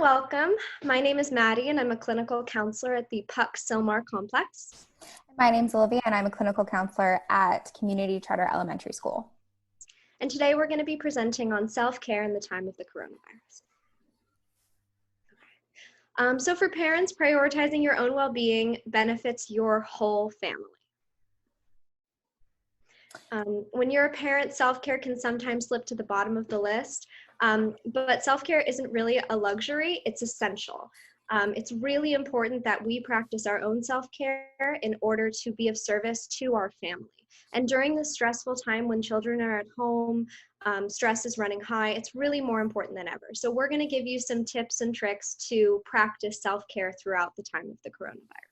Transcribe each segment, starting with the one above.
welcome. My name is Maddie and I'm a clinical counselor at the PUC Sylmar Complex. My name's Olivia and I'm a clinical counselor at Community Charter Elementary School. And today we're going to be presenting on self-care in the time of the coronavirus. So for parents, prioritizing your own well-being benefits your whole family. When you're a parent, self-care can sometimes slip to the bottom of the list, but self-care isn't really a luxury, it's essential. It's really important that we practice our own self-care in order to be of service to our family. And during this stressful time when children are at home, stress is running high, it's really more important than ever. So we're going to give you some tips and tricks to practice self-care throughout the time of the coronavirus.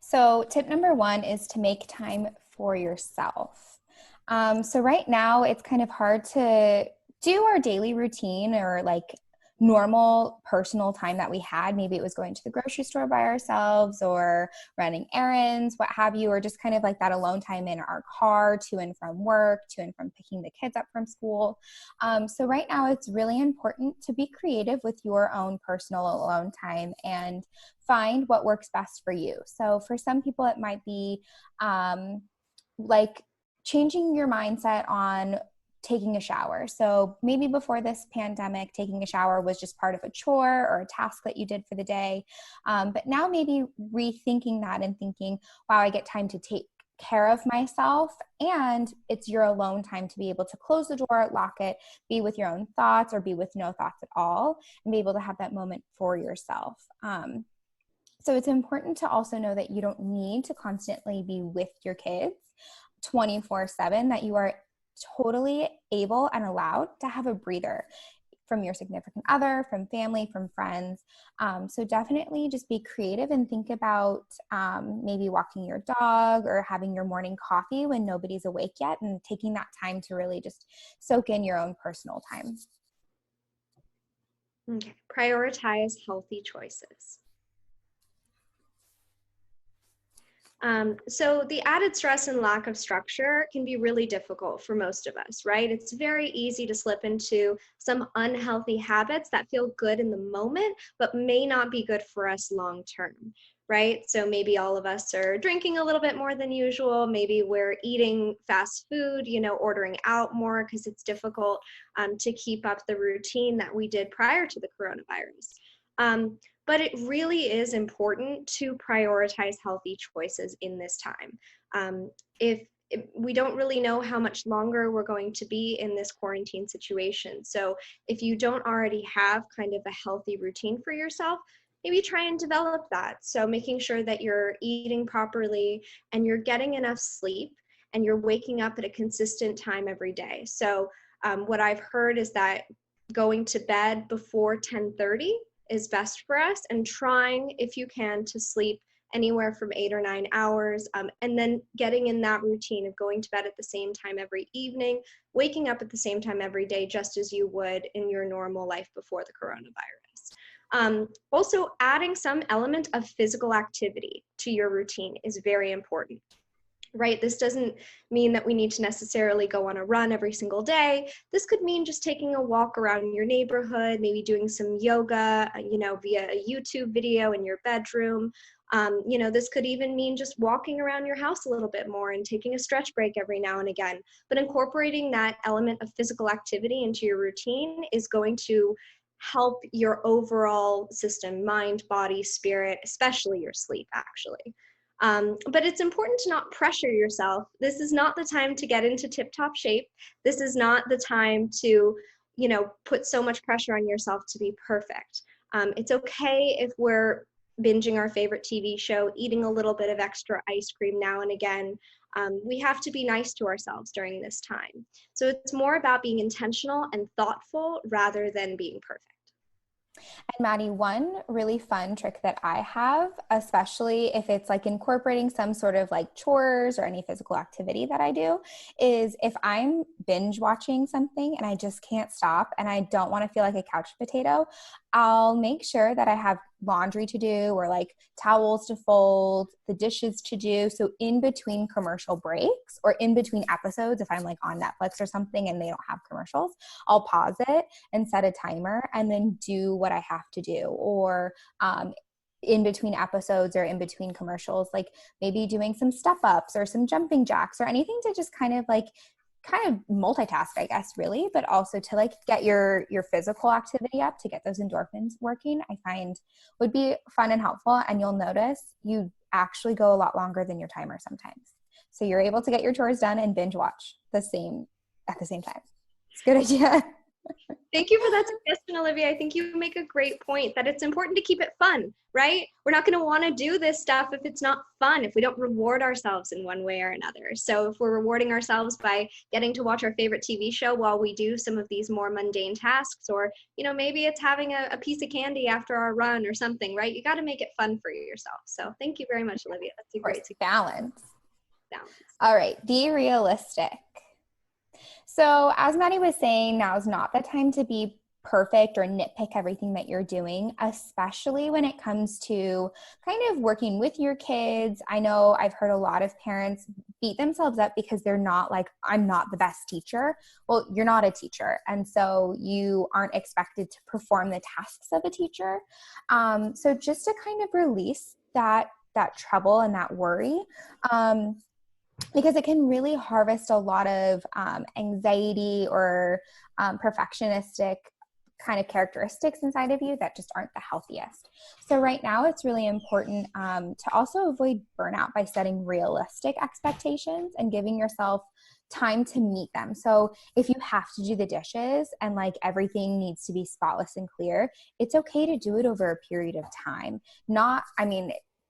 So tip number one is to make time for yourself. So right now it's kind of hard to do our daily routine or like normal personal time that we had. Maybe it was going to the grocery store by ourselves or running errands, what have you, or just kind of like that alone time in our car, to and from work, to and from picking the kids up from school. So right now it's really important to be creative with your own personal alone time and find what works best for you. So for some people it might be like changing your mindset on taking a shower. So maybe before this pandemic, taking a shower was just part of a chore or a task that you did for the day. But now maybe rethinking that and thinking, wow, I get time to take care of myself, and it's your alone time to be able to close the door, lock it, be with your own thoughts or be with no thoughts at all, and be able to have that moment for yourself. So it's important to also know that you don't need to constantly be with your kids 24/7, that you are totally able and allowed to have a breather from your significant other, from family, from friends. So definitely just be creative and think about maybe walking your dog or having your morning coffee when nobody's awake yet, and taking that time to really just soak in your own personal time. Okay. Prioritize healthy choices. So the added stress and lack of structure can be really difficult for most of us, right? It's very easy to slip into some unhealthy habits that feel good in the moment, but may not be good for us long term, right? So maybe all of us are drinking a little bit more than usual. Maybe we're eating fast food, ordering out more because it's difficult to keep up the routine that we did prior to the coronavirus. But it really is important to prioritize healthy choices in this time. If we don't really know how much longer we're going to be in this quarantine situation. So if you don't already have kind of a healthy routine for yourself, maybe try and develop that. So making sure that you're eating properly and you're getting enough sleep and you're waking up at a consistent time every day. So what I've heard is that going to bed before 10:30 is best for us, and trying, if you can, to sleep anywhere from 8 or 9 hours, and then getting in that routine of going to bed at the same time every evening, waking up at the same time every day, just as you would in your normal life before the coronavirus. Also, adding some element of physical activity to your routine is very important. Right? This doesn't mean that we need to necessarily go on a run every single day. This could mean just taking a walk around your neighborhood, maybe doing some yoga, via a YouTube video in your bedroom. This could even mean just walking around your house a little bit more and taking a stretch break every now and again. But incorporating that element of physical activity into your routine is going to help your overall system, mind, body, spirit, especially your sleep, actually. But it's important to not pressure yourself. This is not the time to get into tip-top shape. This is not the time to, put so much pressure on yourself to be perfect. It's okay if we're binging our favorite TV show, eating a little bit of extra ice cream now and again. We have to be nice to ourselves during this time. So it's more about being intentional and thoughtful rather than being perfect. And Maddie, one really fun trick that I have, especially if it's like incorporating some sort of like chores or any physical activity that I do, is if I'm binge watching something and I just can't stop and I don't want to feel like a couch potato, I'll make sure that I have laundry to do or like towels to fold, the dishes to do. So in between commercial breaks or in between episodes, if I'm like on Netflix or something and they don't have commercials, I'll pause it and set a timer and then do what I have to do. Or in between episodes or in between commercials, like maybe doing some step ups or some jumping jacks or anything to just kind of multitask, I guess, really, but also to like get your physical activity up, to get those endorphins working, I find would be fun and helpful. And you'll notice you actually go a lot longer than your timer sometimes. So you're able to get your chores done and binge watch at the same time. It's a good idea. Thank you for that suggestion, Olivia. I think you make a great point that it's important to keep it fun, right? We're not going to want to do this stuff if it's not fun, if we don't reward ourselves in one way or another. So if we're rewarding ourselves by getting to watch our favorite TV show while we do some of these more mundane tasks, or, maybe it's having a piece of candy after our run or something, right? You got to make it fun for yourself. So thank you very much, Olivia. That's a great balance. Balance. All right. Be realistic. So as Maddie was saying, now is not the time to be perfect or nitpick everything that you're doing, especially when it comes to kind of working with your kids. I know I've heard a lot of parents beat themselves up because they're not like, I'm not the best teacher. Well, you're not a teacher. And so you aren't expected to perform the tasks of a teacher. So just to kind of release that trouble and that worry, because it can really harvest a lot of anxiety or perfectionistic kind of characteristics inside of you that just aren't the healthiest. So right now it's really important to also avoid burnout by setting realistic expectations and giving yourself time to meet them. So if you have to do the dishes and like everything needs to be spotless and clear, it's okay to do it over a period of time.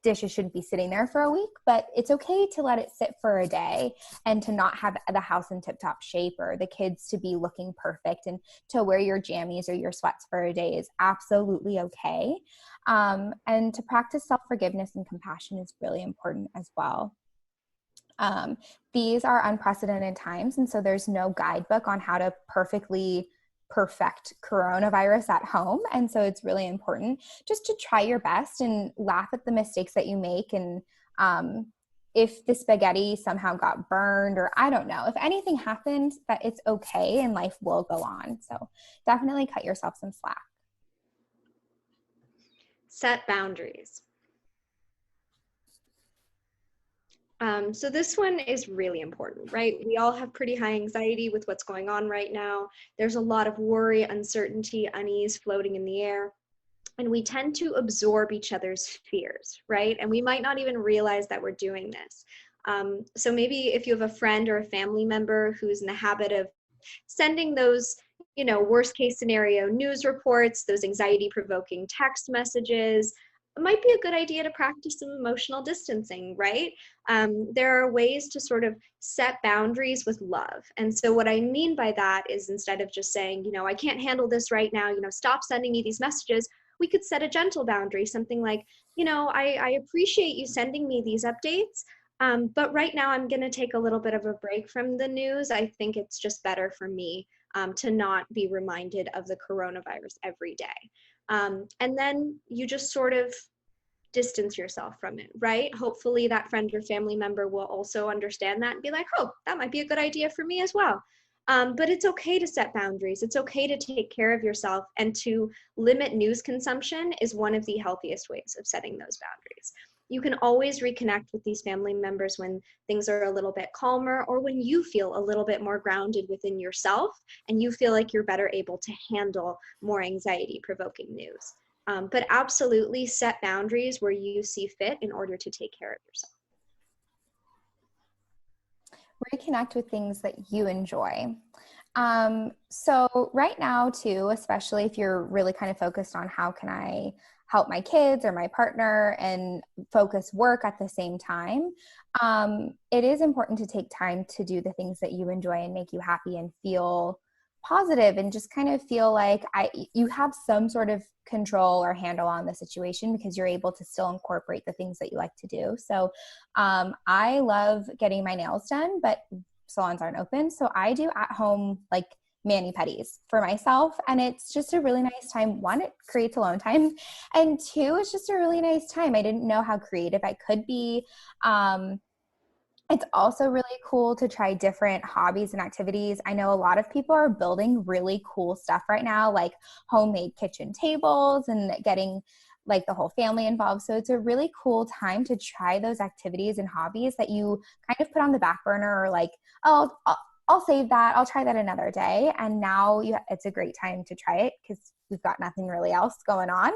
Dishes shouldn't be sitting there for a week, but it's okay to let it sit for a day and to not have the house in tip-top shape or the kids to be looking perfect, and to wear your jammies or your sweats for a day is absolutely okay. And to practice self-forgiveness and compassion is really important as well. These are unprecedented times, and so there's no guidebook on how to perfect coronavirus at home. And so it's really important just to try your best and laugh at the mistakes that you make. And if the spaghetti somehow got burned, or I don't know, if anything happened, that it's okay and life will go on. So definitely cut yourself some slack. Set boundaries. So this one is really important, right? We all have pretty high anxiety with what's going on right now. There's a lot of worry, uncertainty, unease floating in the air. And we tend to absorb each other's fears, right? And we might not even realize that we're doing this. So maybe if you have a friend or a family member who's in the habit of sending those, worst case scenario news reports, those anxiety provoking text messages, it might be a good idea to practice some emotional distancing, right? There are ways to sort of set boundaries with love. And so what I mean by that is, instead of just saying, I can't handle this right now, stop sending me these messages, we could set a gentle boundary, something like, I appreciate you sending me these updates, but right now I'm going to take a little bit of a break from the news. I think it's just better for me to not be reminded of the coronavirus every day. And then you just sort of distance yourself from it, right? Hopefully that friend or family member will also understand that and be like, oh, that might be a good idea for me as well. But it's okay to set boundaries. It's okay to take care of yourself, and to limit news consumption is one of the healthiest ways of setting those boundaries. You can always reconnect with these family members when things are a little bit calmer, or when you feel a little bit more grounded within yourself and you feel like you're better able to handle more anxiety-provoking news. But absolutely set boundaries where you see fit in order to take care of yourself. Reconnect with things that you enjoy. So right now too, especially if you're really kind of focused on how can I help my kids or my partner and focus work at the same time, it is important to take time to do the things that you enjoy and make you happy and feel positive, and just kind of feel like you have some sort of control or handle on the situation, because you're able to still incorporate the things that you like to do. So I love getting my nails done, but salons aren't open. So I do at home like mani-pedis for myself. And it's just a really nice time. One, it creates alone time. And two, it's just a really nice time. I didn't know how creative I could be. It's also really cool to try different hobbies and activities. I know a lot of people are building really cool stuff right now, like homemade kitchen tables and getting like the whole family involved. So it's a really cool time to try those activities and hobbies that you kind of put on the back burner, or like, oh, I'll save that. I'll try that another day. And now it's a great time to try it because we've got nothing really else going on.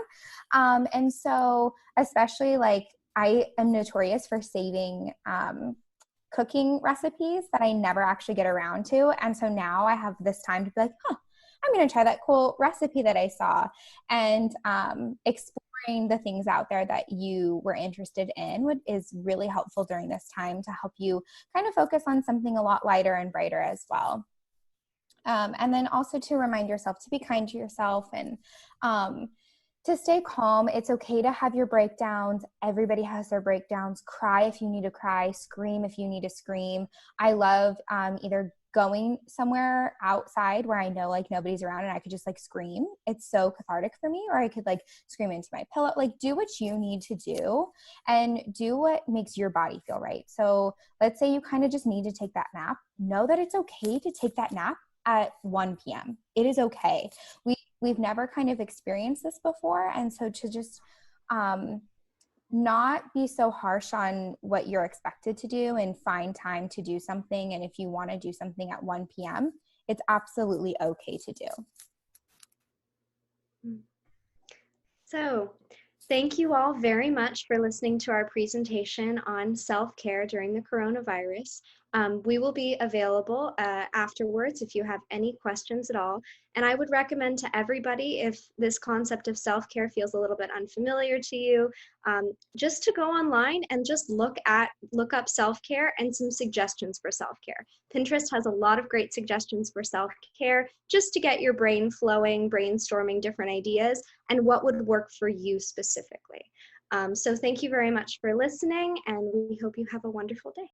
And so especially like I am notorious for saving cooking recipes that I never actually get around to. And so now I have this time to be like, I'm going to try that cool recipe that I saw, and exploring the things out there that you were interested in is really helpful during this time to help you kind of focus on something a lot lighter and brighter as well. And then also to remind yourself to be kind to yourself and to stay calm. It's okay to have your breakdowns. Everybody has their breakdowns. Cry if you need to cry. Scream if you need to scream. I love either going somewhere outside where I know like nobody's around and I could just like scream. It's so cathartic for me. Or I could like scream into my pillow. Like do what you need to do and do what makes your body feel right. So let's say you kind of just need to take that nap. Know that it's okay to take that nap at 1 p.m. It is okay. We've never kind of experienced this before. And so to just not be so harsh on what you're expected to do and find time to do something. And if you want to do something at 1 p.m., it's absolutely okay to do. So thank you all very much for listening to our presentation on self-care during the coronavirus. We will be available afterwards if you have any questions at all. And I would recommend to everybody, if this concept of self-care feels a little bit unfamiliar to you, just to go online and just look up self-care and some suggestions for self-care. Pinterest has a lot of great suggestions for self-care, just to get your brain flowing, brainstorming different ideas and what would work for you specifically. So thank you very much for listening, and we hope you have a wonderful day.